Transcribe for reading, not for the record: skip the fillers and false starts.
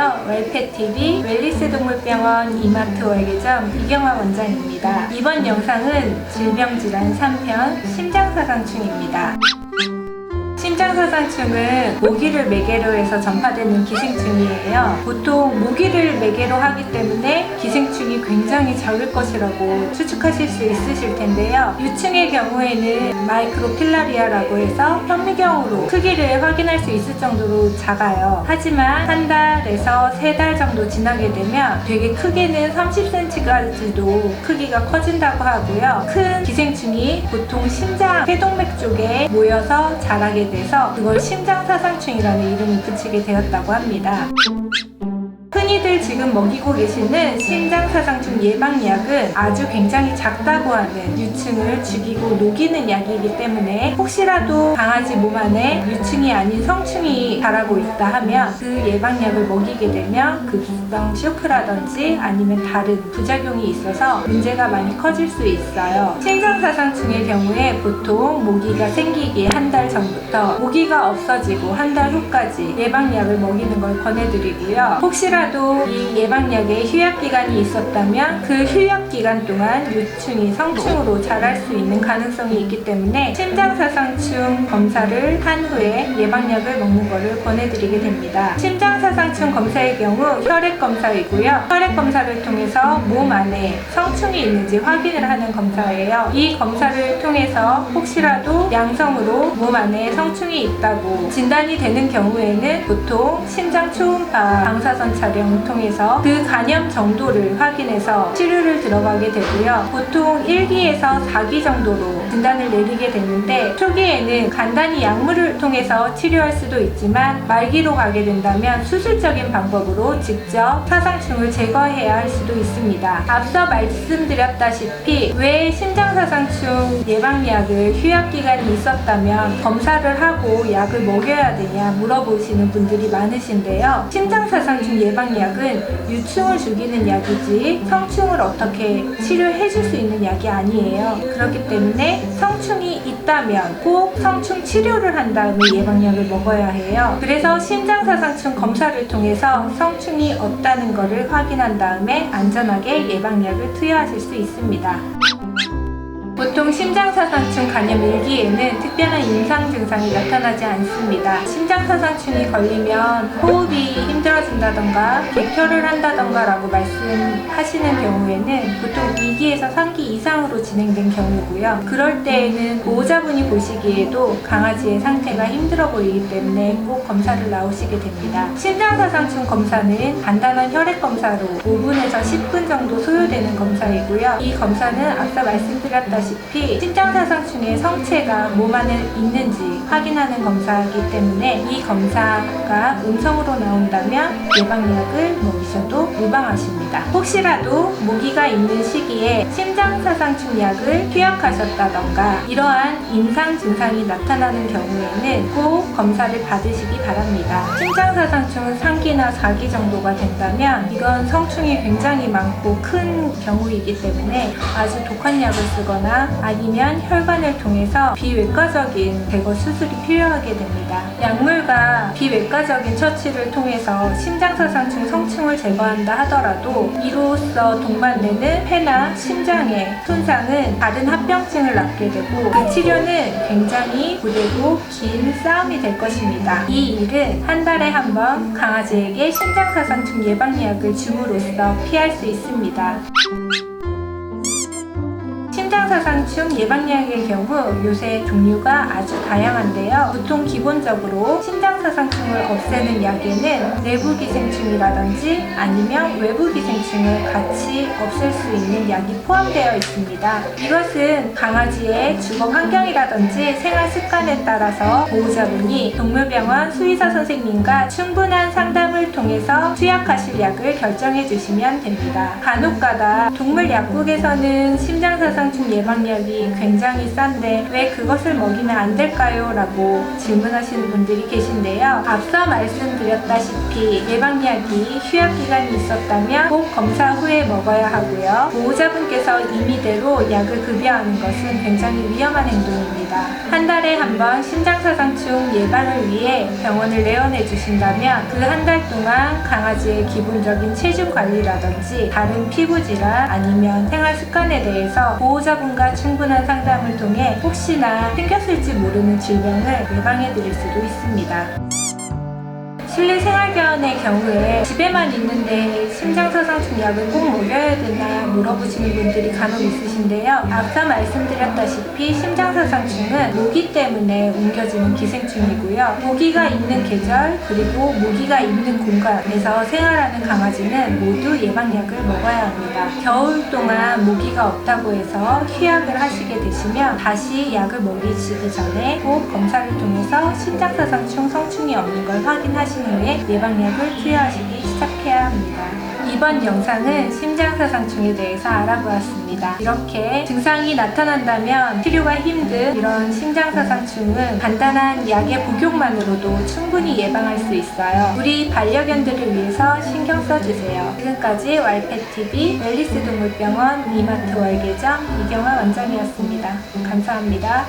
안녕하세요. 웰펫TV 웰리스 동물병원 이마트 월계점 이경화 원장입니다. 이번 영상은 질병질환 3편 심장사상충입니다. 심장사상충은 모기를 매개로 해서 전파되는 기생충이에요. 보통 모기를 매개로 하기 때문에 기생충이 굉장히 작을 것이라고 추측하실 수 있으실 텐데요. 유충의 경우에는 마이크로필라리아라고 해서 현미경으로 크기를 확인할 수 있을 정도로 작아요. 하지만 한 달에서 3달 정도 지나게 되면 되게 크게는 30cm까지도 크기가 커진다고 하고요. 큰 기생충이 보통 심장 폐동맥 쪽에 모여서 자라게 돼서 그걸 심장사상충이라는 이름을 붙이게 되었다고 합니다. 흔히들 지금 먹이고 계시는 심장사상충 예방약은 아주 굉장히 작다고 하는 유충을 죽이고 녹이는 약이기 때문에 혹시라도 강아지 몸 안에 유충이 아닌 성충이 자라고 있다 하면 그 예방약을 먹이게 되면 급성 쇼크라든지 아니면 다른 부작용이 있어서 문제가 많이 커질 수 있어요. 심장사상충의 경우에 보통 모기가 생기기 한 달 전부터 모기가 없어지고 한 달 후까지 예방약을 먹이는 걸 권해드리고요. 혹시라도 이 예방약에 휴약기간이 있었다면 그 휴약기간 동안 유충이 성충으로 자랄 수 있는 가능성이 있기 때문에 심장사상충 검사를 한 후에 예방약을 먹는 것을 권해드리게 됩니다. 심장사상충 검사의 경우 혈액검사이고요. 혈액검사를 통해서 몸 안에 성충이 있는지 확인을 하는 검사예요. 이 검사를 통해서 혹시라도 양성으로 몸 안에 성충이 있다고 진단이 되는 경우에는 보통 심장 초음파 방사선 촬영을 통해서 그 간염 정도를 확인해서 치료를 들어가게 되고요. 보통 1기에서 4기 정도로 진단을 내리게 되는데 초기에는 간단히 약물을 통해서 치료할 수도 있지만 말기로 가게 된다면 수술적인 방법으로 직접 사상충을 제거해야 할 수도 있습니다. 앞서 말씀드렸다시피 왜 심장사상충 예방약을 휴약기간이 있었다면 검사를 하고 약을 먹여야 되냐 물어보시는 분들이 많으신데요. 심장사상충 예방약은 유충을 죽이는 약이지 성충을 어떻게 치료해 줄 수 있는 약이 아니에요. 그렇기 때문에 성충이 있다면 꼭 성충 치료를 한 다음에 예방약을 먹어야 해요. 그래서 심장사상충 검사를 통해서 성충이 없다는 것을 확인한 다음에 안전하게 예방약을 투여하실 수 있습니다. 보통 심장사상충 감염 1기에는 특별한 임상 증상이 나타나지 않습니다. 심장사상충이 걸리면 호흡이 힘들어진다던가 객혈을 한다던가 라고 말씀하시는 경우에는 보통 2기에서 3기 이상으로 진행된 경우고요. 그럴 때에는 보호자분이 보시기에도 강아지의 상태가 힘들어 보이기 때문에 꼭 검사를 나오시게 됩니다. 심장사상충 검사는 간단한 혈액검사로 5분에서 10분 정도 소요되는 검사이고요. 이 검사는 앞서 말씀드렸다시피 심장사상충의 성체가 몸 안에 있는지 확인하는 검사이기 때문에 이 검사가 음성으로 나온다면 예방약을 먹이셔도 무방하십니다. 혹시라도 모기가 있는 시기에 심장사상충 약을 투약하셨다던가 이러한 임상 증상이 나타나는 경우에는 꼭 검사를 받으시기 바랍니다. 심장사상충은 3기나 4기 정도가 된다면 이건 성충이 굉장히 많고 큰 경우이기 때문에 아주 독한 약을 쓰거나 아니면 혈관을 통해서 비외과적인 제거 수술이 필요하게 됩니다. 약물과 비외과적인 처치를 통해서 심장사상충 성충을 제거한다 하더라도 이로써 동반되는 폐나 심장의 손상은 다른 합병증을 낳게 되고 그 치료는 굉장히 고되고 긴 싸움이 될 것입니다. 이 일은 한 달에 한 번 강아지에게 심장사상충 예방약을 줌으로써 피할 수 있습니다. 심장사상충 예방약의 경우 요새 종류가 아주 다양한데요. 보통 기본적으로 심장사상충을 없애는 약에는 내부기생충이라든지 아니면 외부기생충을 같이 없앨 수 있는 약이 포함되어 있습니다. 이것은 강아지의 주거 환경이라든지 생활 습관에 따라서 보호자분이 동물병원 수의사 선생님과 충분한 상담을 통해서 투약하실 약을 결정해 주시면 됩니다. 간혹가다 동물 약국에서는 심장사상충 예방약이 가격이 굉장히 싼데 왜 그것을 먹이면 안 될까요? 라고 질문하시는 분들이 계신데요. 앞서 말씀드렸다시피 예방약이 휴약기간이 있었다면 꼭 검사 후에 먹어야 하고요. 보호자분께서 임의대로 약을 급여하는 것은 굉장히 위험한 행동입니다. 한 달에 한 번 심장사상충 예방을 위해 병원을 내원해 주신다면 그 한 달 동안 강아지의 기본적인 체중 관리라든지 다른 피부 질환 아니면 생활 습관에 대해서 보호자분과 충분한 상담을 통해 혹시나 생겼을지 모르는 질병을 예방해 드릴 수도 있습니다. 실내 생활견의 경우에 집에만 있는데 심장사상충 약을 꼭 먹여야 되나 물어보시는 분들이 간혹 있으신데요. 앞서 말씀드렸다시피 심장사상충은 모기 때문에 옮겨지는 기생충이고요. 모기가 있는 계절 그리고 모기가 있는 공간에서 생활하는 강아지는 모두 예방약을 먹어야 합니다. 겨울 동안 모기가 없다고 해서 휴약을 하시게 되시면 다시 약을 먹이시기 전에 꼭 검사를 통해서 심장사상충 성충이 없는 걸 확인하시는 후에 예방약을 투여하시기 시작해야 합니다. 이번 영상은 심장사상충에 대해서 알아보았습니다. 이렇게 증상이 나타난다면 치료가 힘든 이런 심장사상충은 간단한 약의 복용만으로도 충분히 예방할 수 있어요. 우리 반려견들을 위해서 신경 써주세요. 지금까지 왈펫TV 웰리스동물병원 이마트 월계점 이경화 원장이었습니다. 감사합니다.